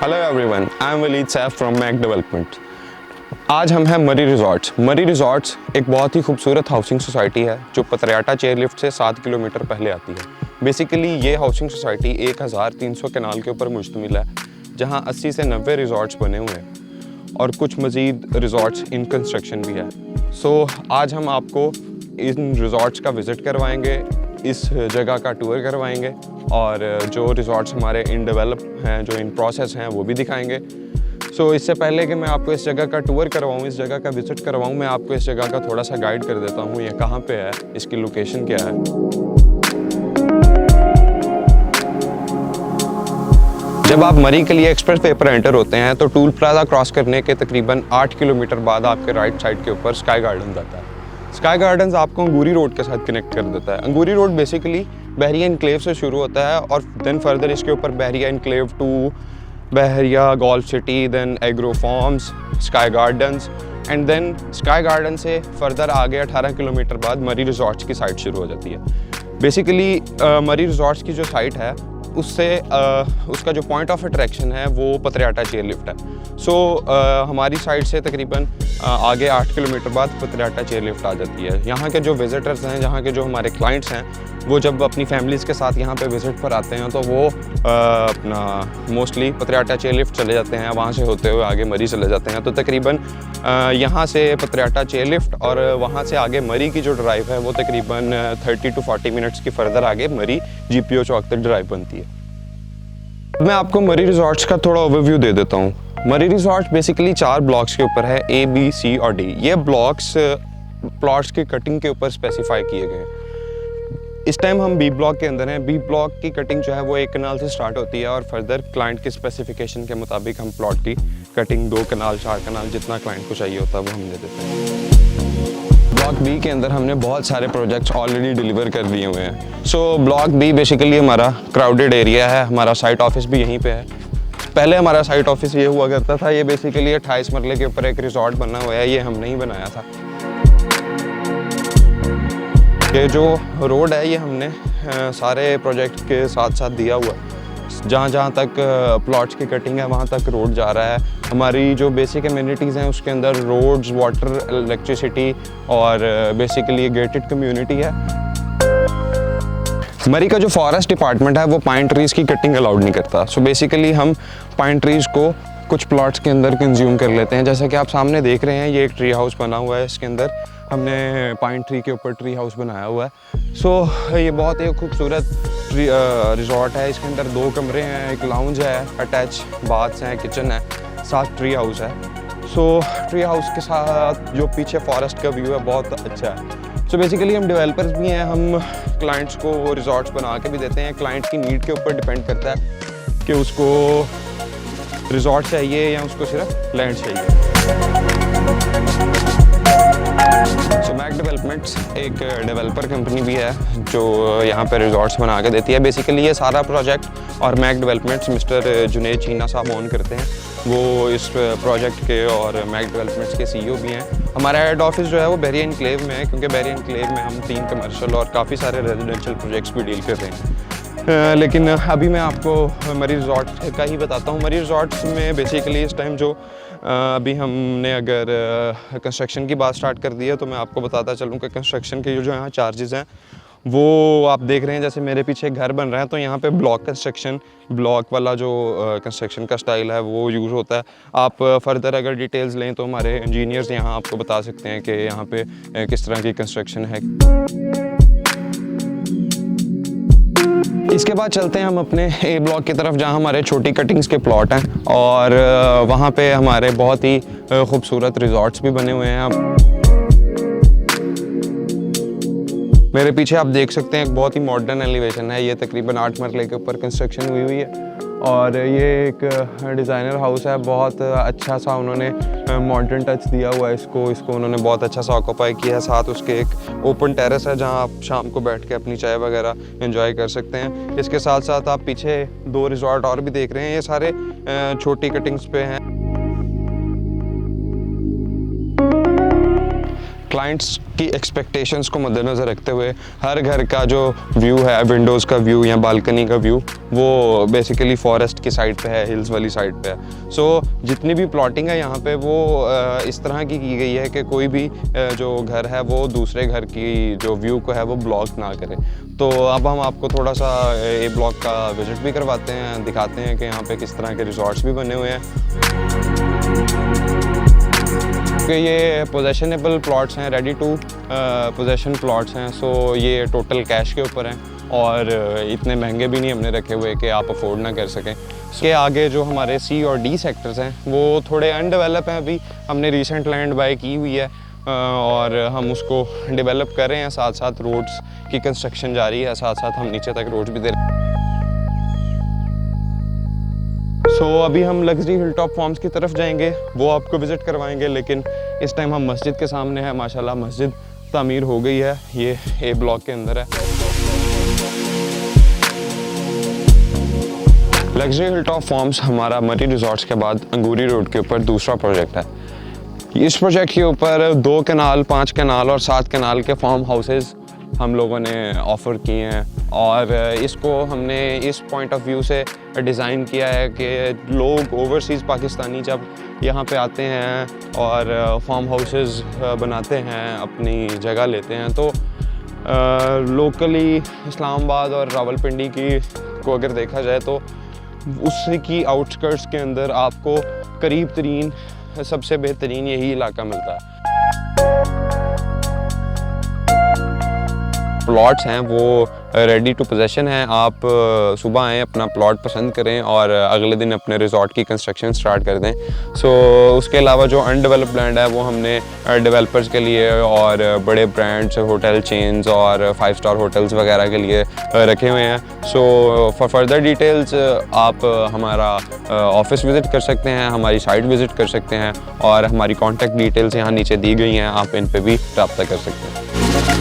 Hello everyone, I am Waleed Saif from Mac development. आज हम हैं मरी रिजॉर्ट्स। मरी रिजॉर्ट्स एक बहुत ही खूबसूरत हाउसिंग सोसाइटी है जो पतरियाटा चेयरलिफ्ट से 7 किलोमीटर पहले आती है। बेसिकली ये हाउसिंग सोसाइटी 1300 कनाल के ऊपर मुश्तमिल है, जहां 80 से 90 रिजॉर्ट्स बने हुए हैं और कुछ मज़ीद रिजॉर्ट्स इन कंस्ट्रक्शन भी है। सो आज हम आपको इन रिजॉर्ट्स का विज़िट करवाएंगे, इस जगह का टूर करवाएंगे और जो रिजॉर्ट्स हमारे इन डेवलप हैं, जो इन प्रोसेस हैं, वो भी दिखाएंगे। सो इससे पहले कि मैं आपको इस जगह का टूर करवाऊँ, इस जगह का विज़िट करवाऊँ, मैं आपको इस जगह का थोड़ा सा गाइड कर देता हूँ। ये कहाँ पे है, इसकी लोकेशन क्या है। जब आप मरी के लिए एक्सप्रेस वे पर एंटर होते हैं तो टूल प्लाजा क्रॉस करने के तकरीबन 8 किलोमीटर बाद आपके राइट साइड के ऊपर स्काई गार्डन आता है। स्काई गार्डन्स आपको अंगूरी रोड के साथ कनेक्ट कर देता है। Angoori road basically Bahria enclave से शुरू होता है और देन फर्दर इसके ऊपर Bahria enclave to Bahria golf city, then agro farms, sky gardens and then sky garden से फर्दर आगे 18 किलोमीटर बाद मरी रिजॉर्ट्स की साइट शुरू हो जाती है। बेसिकली मरी रिजॉर्ट्स की जो साइट है उससे उसका जो पॉइंट ऑफ अट्रैक्शन है वो पतरियाटा चेयरलिफ्ट है। सो हमारी साइड से तकरीबन आगे 8 किलोमीटर बाद पतरियाटा चेयरलिफ्ट आ जाती है। यहाँ के जो विज़िटर्स हैं, यहाँ के जो हमारे क्लाइंट्स हैं, वो जब अपनी फैमिलीज़ के साथ यहाँ पे विज़िट पर आते हैं तो वो अपना मोस्टली पतरियाटा चेयरलिफ्ट चले जाते हैं, वहाँ से होते हुए आगे मरी चले जाते हैं। तो तकरीबन यहाँ से पतरियाटा चेयरलिफ्ट और वहाँ से आगे मरी की जो ड्राइव है वो तकरीबन 30 to 40 मिनट्स की फर्दर आगे मरी GPO चौक तक ड्राइव बनती है। मैं आपको मरी रिजॉर्ट्स का थोड़ा ओवरव्यू दे देता हूँ। मरी रिजॉर्ट बेसिकली 4 ब्लॉक्स के ऊपर है, A, B, C और D। ये ब्लॉक्स प्लॉट्स की कटिंग के ऊपर स्पेसिफाई किए गए हैं। इस टाइम हम B ब्लॉक के अंदर हैं। B ब्लॉक की कटिंग जो है वो 1 कनाल से स्टार्ट होती है और फर्दर क्लाइंट की स्पेसिफिकेशन के मुताबिक हम प्लॉट की कटिंग 2 कनाल 4 कनाल जितना क्लाइंट को चाहिए होता है वो हम दे देते हैं। ब्लॉक B के अंदर हमने बहुत सारे प्रोजेक्ट्स ऑलरेडी डिलीवर कर दिए हुए हैं। सो ब्लॉक B बेसिकली हमारा क्राउडेड एरिया है। हमारा साइट ऑफिस भी यहीं पे है। पहले हमारा साइट ऑफिस ये हुआ करता था। ये बेसिकली 28 मरले के ऊपर एक रिजॉर्ट बना हुआ है, ये हमने ही बनाया था। ये जो रोड है ये हमने सारे प्रोजेक्ट के साथ साथ दिया हुआ है। जहाँ जहाँ तक प्लॉट्स की कटिंग है वहाँ तक रोड जा रहा है। हमारी जो बेसिक एमिनिटीज़ हैं उसके अंदर रोड्स, वाटर, इलेक्ट्रिसिटी और बेसिकली गेटेड कम्युनिटी है। मरी का जो फॉरेस्ट डिपार्टमेंट है वो पाइन ट्रीज़ की कटिंग अलाउड नहीं करता। सो बेसिकली हम पाइन ट्रीज़ को कुछ प्लॉट्स के अंदर कंज्यूम कर लेते हैं। जैसा कि आप सामने देख रहे हैं, ये एक ट्री हाउस बना हुआ है। इसके अंदर हमने पाइन ट्री के ऊपर ट्री हाउस बनाया हुआ है। सो ये बहुत ही खूबसूरत रिजॉर्ट है। इसके अंदर 2 कमरे हैं, एक लाउंज है, अटैच बाथ्स हैं, किचन है, साथ ट्री हाउस है। सो ट्री हाउस के साथ जो पीछे फॉरेस्ट का व्यू है बहुत अच्छा है। सो बेसिकली हम डेवलपर्स भी हैं, हम क्लाइंट्स को रिजॉर्ट्स बना के भी देते हैं। क्लाइंट की नीड के ऊपर डिपेंड करता है कि उसको रिजॉर्ट चाहिए या उसको सिर्फ लैंड चाहिए। सो मैक डेवलपमेंट्स एक डेवलपर कंपनी भी है जो यहाँ पे रिजॉर्ट्स बना के देती है। बेसिकली ये सारा प्रोजेक्ट और मैक डेवलपमेंट्स मिस्टर जुनेद चीना साहब ओन करते हैं। वो इस प्रोजेक्ट के और मैक डेवलपमेंट्स के CEO भी हैं। हमारा हेड ऑफिस जो है वो बहरिया इनक्लेव में है, क्योंकि बहरिया इनक्लेव में हम 3 कमर्शियल और काफ़ी सारे रेजिडेंशियल प्रोजेक्ट्स भी डील कर रहे हैं। लेकिन अभी मैं आपको मरी रिजॉर्ट का ही बताता हूँ। मरी रिजॉर्ट्स में बेसिकली इस टाइम जो अभी हमने अगर कंस्ट्रक्शन की बात स्टार्ट कर दी है तो मैं आपको बताता चलूँ कि कंस्ट्रक्शन के जो यहाँ चार्जेस हैं वो आप देख रहे हैं। जैसे मेरे पीछे एक घर बन रहा है तो यहाँ पे ब्लॉक कंस्ट्रक्शन, ब्लॉक वाला जो कंस्ट्रक्शन का स्टाइल है वो यूज़ होता है। आप फर्दर अगर डिटेल्स लें तो हमारे इंजीनियर्स यहाँ आपको बता सकते हैं कि यहाँ पे किस तरह की कंस्ट्रक्शन है। इसके बाद चलते हैं हम अपने A ब्लॉक की तरफ, जहाँ हमारे छोटी कटिंग्स के प्लॉट हैं और वहाँ पे हमारे बहुत ही खूबसूरत रिजॉर्ट्स भी बने हुए हैं। मेरे पीछे आप देख सकते हैं एक बहुत ही मॉडर्न एलिवेशन है। ये तकरीबन 8 मरले के ऊपर कंस्ट्रक्शन हुई है और ये एक डिज़ाइनर हाउस है। बहुत अच्छा सा उन्होंने मॉडर्न टच दिया हुआ है इसको उन्होंने बहुत अच्छा सा ऑक्यूपाई किया है। साथ उसके एक ओपन टेरेस है जहां आप शाम को बैठ के अपनी चाय वगैरह एंजॉय कर सकते हैं। इसके साथ साथ आप पीछे 2 रिजॉर्ट और भी देख रहे हैं, ये सारे छोटी कटिंग्स पे हैं। क्लाइंट्स की एक्सपेक्टेशंस को मद्देनज़र रखते हुए हर घर का जो व्यू है, विंडोज़ का व्यू या बालकनी का व्यू, वो बेसिकली फॉरेस्ट की साइड पे है, हिल्स वाली साइड पे है। सो जितनी भी प्लॉटिंग है यहाँ पे वो इस तरह की गई है कि कोई भी जो घर है वो दूसरे घर की जो व्यू को है वो ब्लॉक ना करे। तो अब हम आपको थोड़ा सा ए ब्लॉक का विज़िट भी करवाते हैं, दिखाते हैं कि यहाँ पे किस तरह के रिजॉर्ट्स भी बने हुए हैं। कि ये पोजेशनेबल प्लॉट्स हैं, रेडी टू पोजेशन प्लॉट्स हैं। सो ये टोटल कैश के ऊपर हैं और इतने महंगे भी नहीं हमने रखे हुए कि आप अफोर्ड ना कर सकें। इसके आगे जो हमारे सी और डी सेक्टर्स हैं वो थोड़े अनडेवलप हैं। अभी हमने रिसेंट लैंड बाय की हुई है और हम उसको डेवलप कर रहे हैं, साथ साथ रोड्स की कंस्ट्रक्शन जारी है, साथ साथ हम नीचे तक रोड्स भी दे रहे हैं। अभी हम लग्जरी हिलटॉप फार्म्स की तरफ जाएंगे, वो आपको विज़िट करवाएंगे। लेकिन इस टाइम हम मस्जिद के सामने हैं। माशाल्लाह मस्जिद तामीर हो गई है, ये ए ब्लॉक के अंदर है। लग्जरी हिलटॉप फार्म्स हमारा मरी रिजॉर्ट्स के बाद अंगूरी रोड के ऊपर दूसरा प्रोजेक्ट है। इस प्रोजेक्ट के ऊपर 2 कैनाल, 5 कैनाल और 7 कैनाल के फार्म हाउसेस हम लोगों ने ऑफ़र किए हैं और इसको हमने इस पॉइंट ऑफ व्यू से डिज़ाइन किया है कि लोग ओवरसीज़ पाकिस्तानी जब यहाँ पे आते हैं और फार्म हाउसेस बनाते हैं, अपनी जगह लेते हैं, तो लोकली इस्लामाबाद और रावलपिंडी की को अगर देखा जाए तो उसकी आउटस्कर्ट्स के अंदर आपको करीब तरीन सबसे बेहतरीन यही इलाका मिलता है। प्लॉट्स हैं वो रेडी टू पोजेशन हैं। आप सुबह आएँ, अपना प्लॉट पसंद करें और अगले दिन अपने रिजॉर्ट की कंस्ट्रक्शन स्टार्ट कर दें। उसके अलावा जो अनडेवलप्ड लैंड है वो हमने डेवलपर्स के लिए और बड़े ब्रांड्स, होटल चेन्स और 5 स्टार होटल्स वगैरह के लिए रखे हुए हैं। फॉर फर्दर डिटेल्स आप हमारा ऑफिस विज़िट कर सकते हैं, हमारी साइट विज़िट कर सकते हैं और हमारी कॉन्टैक्ट डिटेल्स यहाँ नीचे दी गई हैं, आप इन पर भी रब्ता कर सकते हैं।